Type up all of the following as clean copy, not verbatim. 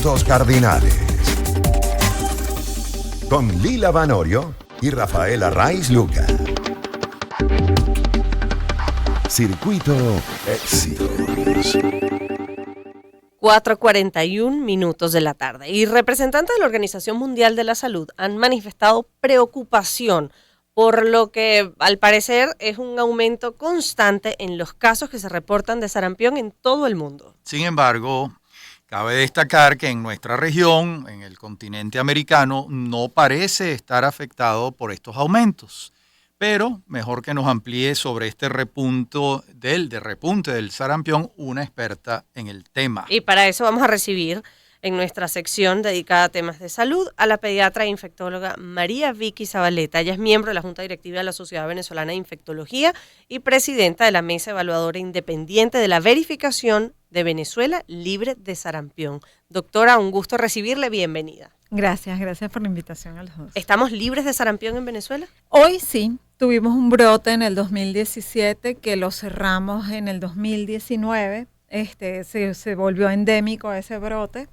Puntos Cardinales. Con Lila Vanorio y Rafaela Raiz Luca. Circuito Éxitos. 4:41 de la tarde. Y representantes de la Organización Mundial de la Salud han manifestado preocupación por lo que al parecer es un aumento constante en los casos que se reportan de sarampión en todo el mundo. Sin embargo, cabe destacar que en nuestra región, en el continente americano, no parece estar afectado por estos aumentos. Pero mejor que nos amplíe sobre este repunte del sarampión una experta en el tema. Y para eso vamos a recibir en nuestra sección dedicada a temas de salud a la pediatra e infectóloga María Vicky Zabaleta. Ella es miembro de la Junta Directiva de la Sociedad Venezolana de Infectología y presidenta de la Mesa Evaluadora Independiente de la Verificación de Venezuela Libre de Sarampión. Doctora, un gusto recibirle, bienvenida. Gracias por la invitación a los dos. ¿Estamos libres de sarampión en Venezuela? Hoy sí, tuvimos un brote en el 2017 que lo cerramos en el 2019. Se volvió endémico ese brote.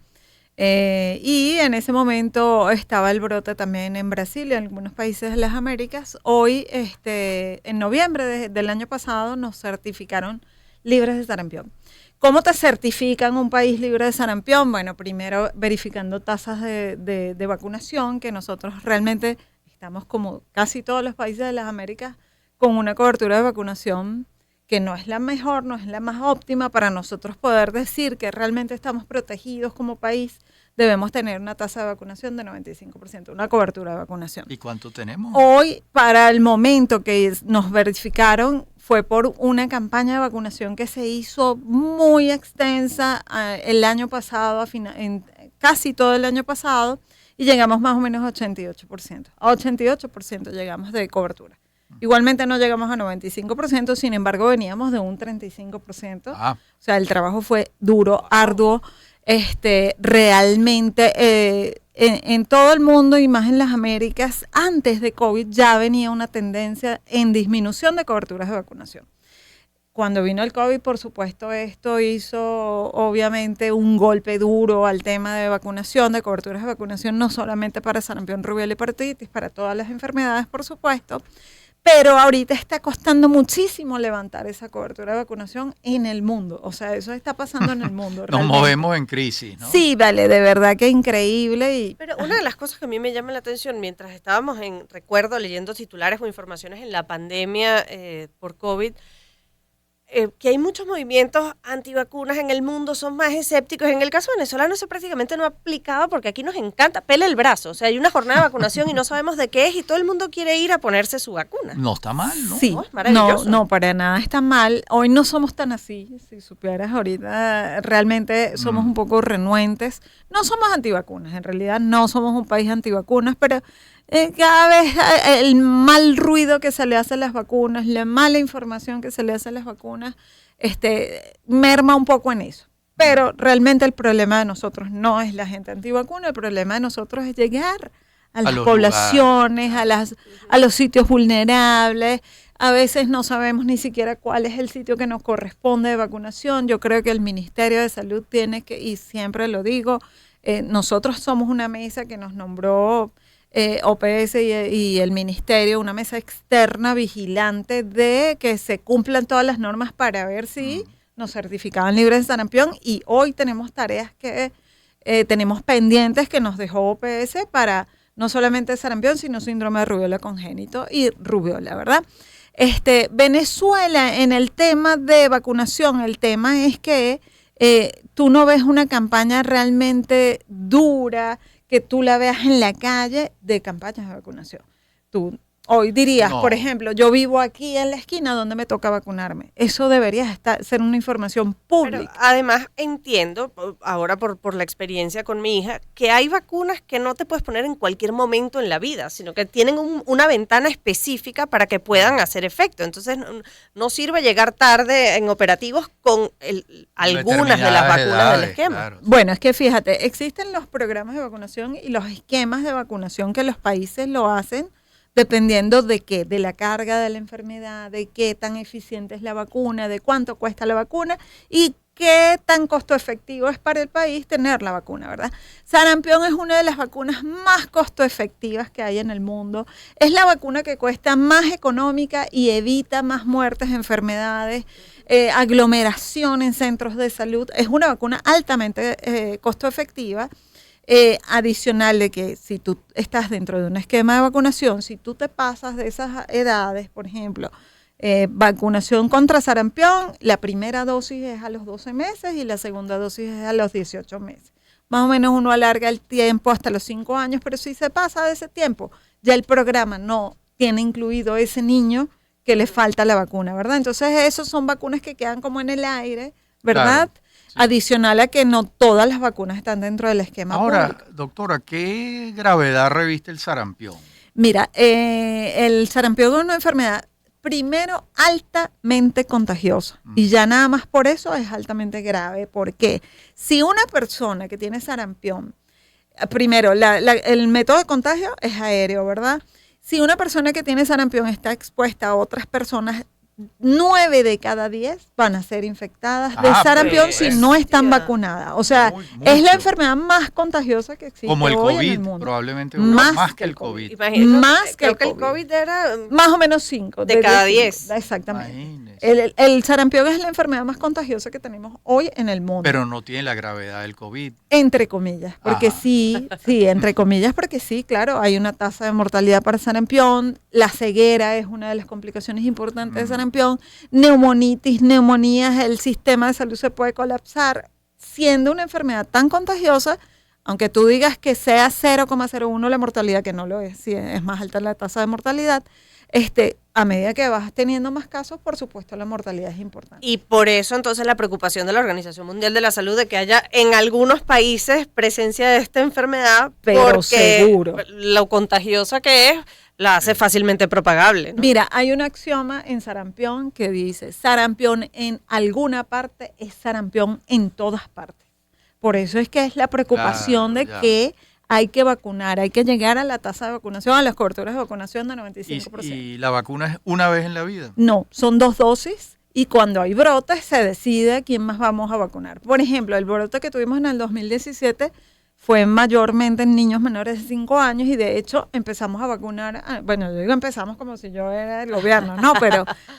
Y en ese momento estaba el brote también en Brasil y en algunos países de las Américas. Hoy, en noviembre del año pasado, nos certificaron libres de sarampión. ¿Cómo te certifican un país libre de sarampión? Bueno, primero verificando tasas de vacunación, que nosotros realmente estamos como casi todos los países de las Américas con una cobertura de vacunación que no es la mejor, no es la más óptima. Para nosotros poder decir que realmente estamos protegidos como país, debemos tener una tasa de vacunación de 95%, una cobertura de vacunación. ¿Y cuánto tenemos? Hoy, para el momento que nos verificaron, fue por una campaña de vacunación que se hizo muy extensa el año pasado, casi todo el año pasado, y llegamos más o menos a 88%. A 88% llegamos de cobertura. Igualmente no llegamos a 95%, sin embargo veníamos de un 35%. O sea, el trabajo fue duro, arduo. Realmente en todo el mundo y más en las Américas, antes de COVID ya venía una tendencia en disminución de coberturas de vacunación. Cuando vino el COVID, por supuesto, esto hizo obviamente un golpe duro al tema de vacunación, de coberturas de vacunación, no solamente para sarampión, rubiola y hepatitis, para todas las enfermedades, por supuesto. Pero ahorita está costando muchísimo levantar esa cobertura de vacunación en el mundo. O sea, eso está pasando en el mundo. Nos movemos en crisis, ¿no? Sí, vale, de verdad que increíble. Pero una de las cosas que a mí me llama la atención, mientras estábamos recuerdo, leyendo titulares o informaciones en la pandemia por COVID, que hay muchos movimientos antivacunas en el mundo, son más escépticos. En el caso venezolano eso prácticamente no aplicaba porque aquí nos encanta, pela el brazo. O sea, hay una jornada de vacunación y no sabemos de qué es y todo el mundo quiere ir a ponerse su vacuna. No está mal, ¿no? Sí, no, es maravilloso. No, para nada está mal. Hoy no somos tan así, si supieras, ahorita realmente somos un poco renuentes. No somos antivacunas, en realidad no somos un país antivacunas, pero cada vez el mal ruido que se le hace a las vacunas, la mala información que se le hace a las vacunas, merma un poco en eso. Pero realmente el problema de nosotros no es la gente antivacuna, el problema de nosotros es llegar a las poblaciones, a los sitios vulnerables. A veces no sabemos ni siquiera cuál es el sitio que nos corresponde de vacunación. Yo creo que el Ministerio de Salud tiene que, y siempre lo digo, nosotros somos una mesa que nos nombró OPS y el ministerio, una mesa externa vigilante de que se cumplan todas las normas para ver si nos certificaban libres de sarampión, y hoy tenemos tareas que tenemos pendientes que nos dejó OPS para no solamente sarampión, sino síndrome de rubiola congénito y rubiola, ¿verdad? Venezuela, en el tema de vacunación, el tema es que tú no ves una campaña realmente dura, que tú la veas en la calle de campañas de vacunación. Tú hoy dirías, por ejemplo, yo vivo aquí en la esquina donde me toca vacunarme. Eso debería ser una información pública. Pero además entiendo, ahora por la experiencia con mi hija, que hay vacunas que no te puedes poner en cualquier momento en la vida, sino que tienen una ventana específica para que puedan hacer efecto. Entonces no sirve llegar tarde en operativos con algunas de las vacunas del esquema. Claro. Bueno, es que fíjate, existen los programas de vacunación y los esquemas de vacunación que los países lo hacen dependiendo de qué, de la carga de la enfermedad, de qué tan eficiente es la vacuna, de cuánto cuesta la vacuna y qué tan costo efectivo es para el país tener la vacuna, ¿verdad? Sarampión es una de las vacunas más costo efectivas que hay en el mundo. Es la vacuna que cuesta más económica y evita más muertes, enfermedades, aglomeración en centros de salud. Es una vacuna altamente costo efectiva. Adicional de que si tú estás dentro de un esquema de vacunación, si tú te pasas de esas edades, por ejemplo, vacunación contra sarampión, la primera dosis es a los 12 meses y la segunda dosis es a los 18 meses. Más o menos uno alarga el tiempo hasta los 5 años, pero si se pasa de ese tiempo, ya el programa no tiene incluido ese niño que le falta la vacuna, ¿verdad? Entonces, esos son vacunas que quedan como en el aire, ¿verdad? Claro. Sí. Adicional a que no todas las vacunas están dentro del esquema Ahora, público. doctora, ¿qué gravedad reviste el sarampión? Mira, el sarampión es una enfermedad, primero, altamente contagiosa. Y ya nada más por eso es altamente grave. Porque si una persona que tiene sarampión, primero, el método de contagio es aéreo, ¿verdad? Si una persona que tiene sarampión está expuesta a otras personas, 9 de cada 10 van a ser infectadas de sarampión pues, si no están vacunadas. O sea, es la enfermedad más contagiosa que existe como el hoy COVID, en el mundo. probablemente Más que el COVID. Imagínate, Más creo que que el el COVID era Más o menos 5. de cada 10. Exactamente. Imagínese. El sarampión es la enfermedad más contagiosa que tenemos hoy en el mundo. Pero no tiene la gravedad del COVID. Entre comillas, porque Ajá. sí, entre comillas, porque sí, claro, hay una tasa de mortalidad para sarampión, la ceguera es una de las complicaciones importantes de sarampión, neumonitis, neumonías, el sistema de salud se puede colapsar, siendo una enfermedad tan contagiosa, aunque tú digas que sea 0,01 la mortalidad, que no lo es, sí, es más alta la tasa de mortalidad, a medida que vas teniendo más casos, por supuesto, la mortalidad es importante. Y por eso entonces la preocupación de la Organización Mundial de la Salud de que haya en algunos países presencia de esta enfermedad, Pero porque seguro. lo contagiosa que es la hace fácilmente propagable, ¿no? Mira, hay un axioma en sarampión que dice, sarampión en alguna parte es sarampión en todas partes. Por eso es que es la preocupación de que hay que vacunar, hay que llegar a la tasa de vacunación, a las coberturas de vacunación de 95%. ¿Y la vacuna es una vez en la vida? No, son 2 dosis y cuando hay brotes se decide a quién más vamos a vacunar. Por ejemplo, el brote que tuvimos en el 2017 fue mayormente en niños menores de 5 años y de hecho empezamos a vacunar, bueno, yo digo empezamos como si yo era el gobierno, no,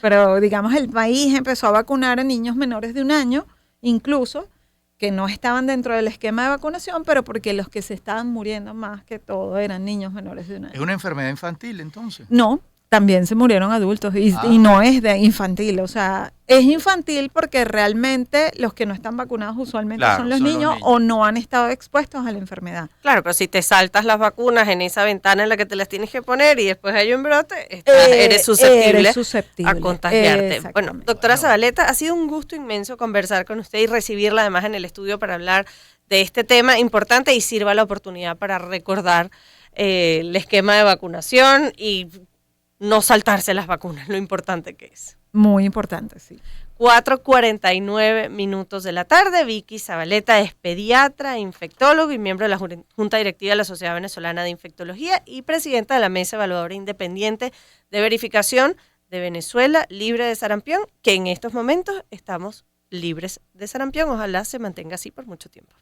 pero digamos el país empezó a vacunar a niños menores de 1 año, incluso, que no estaban dentro del esquema de vacunación, pero porque los que se estaban muriendo más que todo eran niños menores de 1 año. ¿Es una enfermedad infantil entonces? No, también se murieron adultos y no es de infantil, o sea, es infantil porque realmente los que no están vacunados usualmente son los niños o no han estado expuestos a la enfermedad. Claro, pero si te saltas las vacunas en esa ventana en la que te las tienes que poner y después hay un brote, eres susceptible a contagiarte. Bueno, doctora Zabaleta, ha sido un gusto inmenso conversar con usted y recibirla además en el estudio para hablar de este tema importante y sirva la oportunidad para recordar el esquema de vacunación y no saltarse las vacunas, lo importante que es. Muy importante, sí. 4:49 de la tarde. Vicky Zabaleta es pediatra, infectólogo y miembro de la Junta Directiva de la Sociedad Venezolana de Infectología y presidenta de la Mesa Evaluadora Independiente de Verificación de Venezuela libre de sarampión, que en estos momentos estamos libres de sarampión. Ojalá se mantenga así por mucho tiempo.